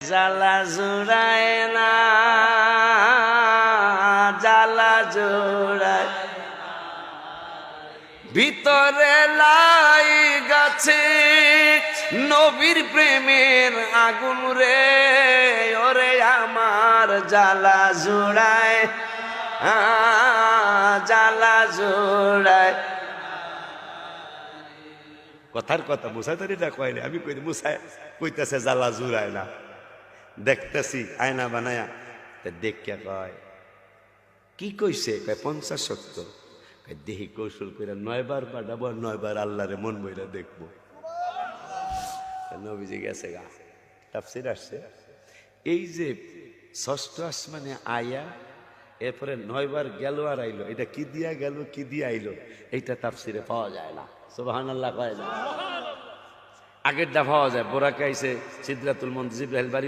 জ্বালা জুড়ায় না, জ্বালা জুড়ায় ভিতরে লাই গাছে নবীর প্রেমের আগুন রে, ওরে আমার জ্বালা জুড়ায়, জ্বালা জুড়ায়। কথার কথা মুসাই তো এটা কয় না, আমি কই মুসাই কইতেছে জ্বালা জুড়ায় না। দেখতেছি আয়না বানায়া দেখিয়া কয় কি কইছে, কয় 50 শক্ত। দেহি কৌশল করে 9 বার পাঠাবো, 9 বার আল্লাহরে মন বইরা দেখবো। নবীজি গেছে গা, তাফসীর আসছে এই যে 6ষ্ঠ আসমানে আয়া এরপরে 9 বার গেল আর আইলো, এটা কি দিয়া গেল কি দিয়া আইলো এইটা তাফসীরে পাওয়া যায় না। সুবহানাল্লাহ কয় না, আগেরটা পাওয়া যায় বোরাকে আইছে সিদরাতুল মুনতাহা জিবরাইল বাড়ি